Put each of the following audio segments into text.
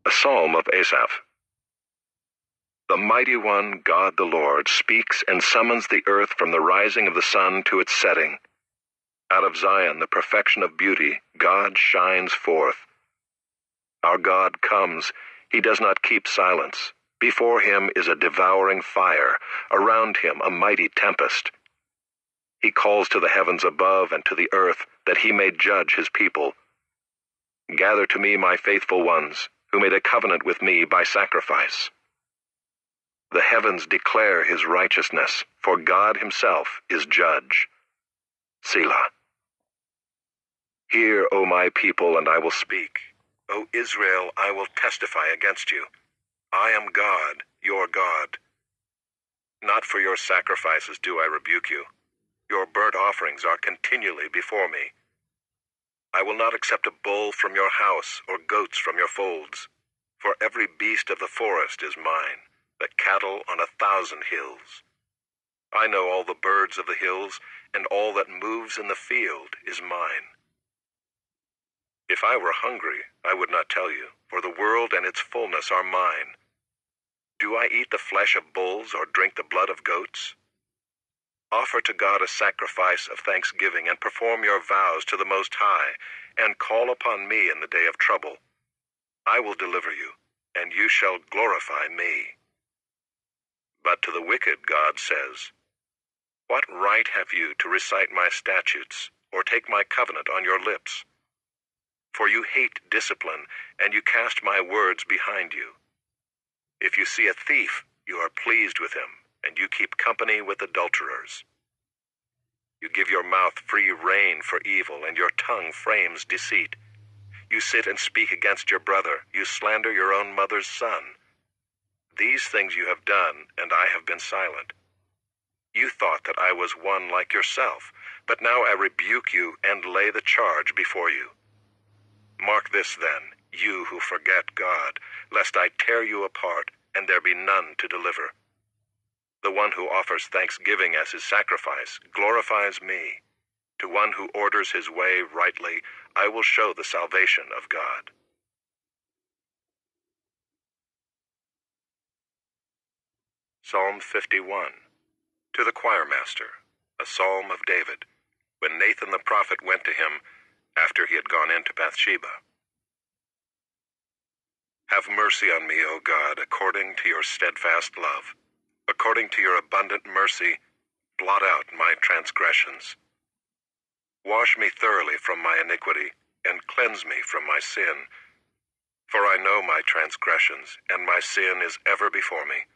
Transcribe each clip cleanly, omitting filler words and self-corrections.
A psalm of Asaph. The mighty one, God the Lord, speaks and summons the earth from the rising of the sun to its setting. Out of Zion, the perfection of beauty, God shines forth. Our God comes. He does not keep silence. Before him is a devouring fire, around him a mighty tempest. He calls to the heavens above and to the earth, that he may judge his people. Gather to me my faithful ones, who made a covenant with me by sacrifice. The heavens declare his righteousness, for God himself is judge. Selah. Hear, O my people, and I will speak. O Israel, I will testify against you. I am God, your God. Not for your sacrifices do I rebuke you. Your burnt offerings are continually before me. I will not accept a bull from your house or goats from your folds, for every beast of the forest is mine, the cattle on 1,000 hills. I know all the birds of the hills, and all that moves in the field is mine. If I were hungry, I would not tell you, for the world and its fullness are mine. Do I eat the flesh of bulls or drink the blood of goats? Offer to God a sacrifice of thanksgiving and perform your vows to the Most High, and call upon me in the day of trouble. I will deliver you, and you shall glorify me. But to the wicked God says, What right have you to recite my statutes, or take my covenant on your lips? For you hate discipline, and you cast my words behind you. If you see a thief, you are pleased with him, and you keep company with adulterers. You give your mouth free rein for evil, and your tongue frames deceit. You sit and speak against your brother. You slander your own mother's son. These things you have done, and I have been silent. You thought that I was one like yourself, but now I rebuke you and lay the charge before you. Mark this then, you who forget God, lest I tear you apart, and there be none to deliver. The one who offers thanksgiving as his sacrifice glorifies me. To one who orders his way rightly, I will show the salvation of God. Psalm 51. To the choirmaster, a psalm of David, when Nathan the prophet went to him after he had gone into Bathsheba. Have mercy on me, O God, according to your steadfast love. According to your abundant mercy, blot out my transgressions. Wash me thoroughly from my iniquity, and cleanse me from my sin. For I know my transgressions, and my sin is ever before me.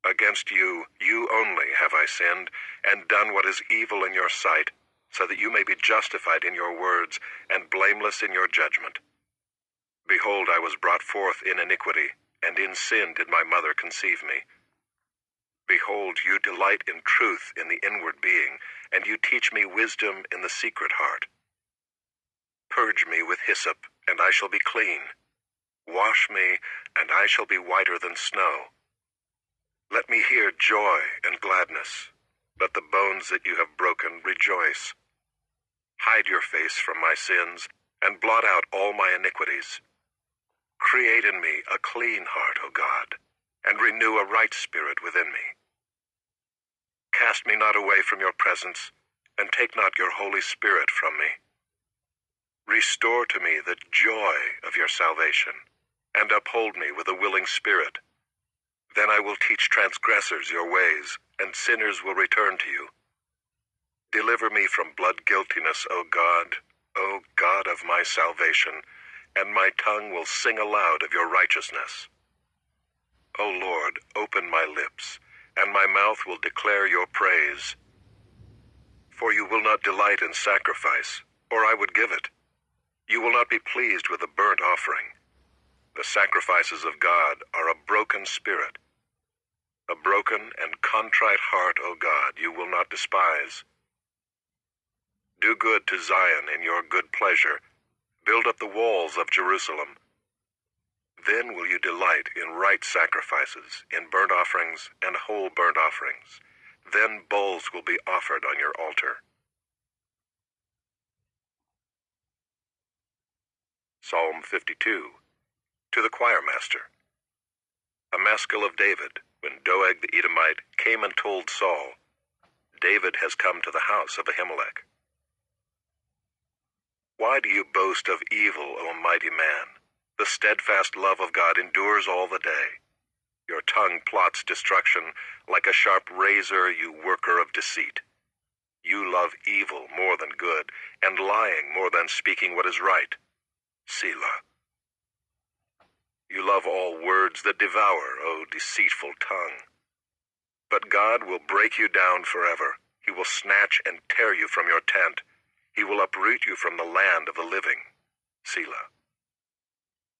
Against you, you only have I sinned, and done what is evil in your sight, so that you may be justified in your words, and blameless in your judgment. Behold, I was brought forth in iniquity, and in sin did my mother conceive me. Behold, you delight in truth in the inward being, and you teach me wisdom in the secret heart. Purge me with hyssop, and I shall be clean. Wash me, and I shall be whiter than snow. Let me hear joy and gladness. Let the bones that you have broken rejoice. Hide your face from my sins, and blot out all my iniquities. Create in me a clean heart, O God, and renew a right spirit within me. Cast me not away from your presence, and take not your Holy Spirit from me. Restore to me the joy of your salvation, and uphold me with a willing spirit. Then I will teach transgressors your ways, and sinners will return to you. Deliver me from blood guiltiness, O God of my salvation, and my tongue will sing aloud of your righteousness. O Lord, open my lips, and my mouth will declare your praise. For you will not delight in sacrifice, or I would give it. You will not be pleased with a burnt offering. The sacrifices of God are a broken spirit. A broken and contrite heart, O God, you will not despise. Do good to Zion in your good pleasure. Build up the walls of Jerusalem. Then will you delight in right sacrifices, in burnt offerings and whole burnt offerings. Then bulls will be offered on your altar. Psalm 52. To the choir master, a maskil of David, when Doeg the Edomite came and told Saul, David has come to the house of Ahimelech. Why do you boast of evil, O mighty man? The steadfast love of God endures all the day. Your tongue plots destruction like a sharp razor, you worker of deceit. You love evil more than good, and lying more than speaking what is right. Selah. You love all words that devour, O deceitful tongue. But God will break you down forever. He will snatch and tear you from your tent. He will uproot you from the land of the living. Selah.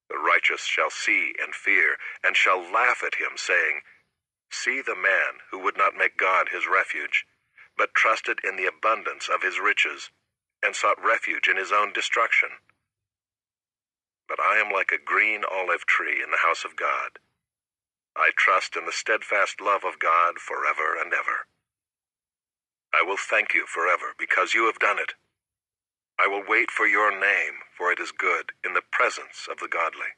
The righteous shall see and fear, and shall laugh at him, saying, See the man who would not make God his refuge, but trusted in the abundance of his riches, and sought refuge in his own destruction. But I am like a green olive tree in the house of God. I trust in the steadfast love of God forever and ever. I will thank you forever because you have done it. I will wait for your name, for it is good in the presence of the godly.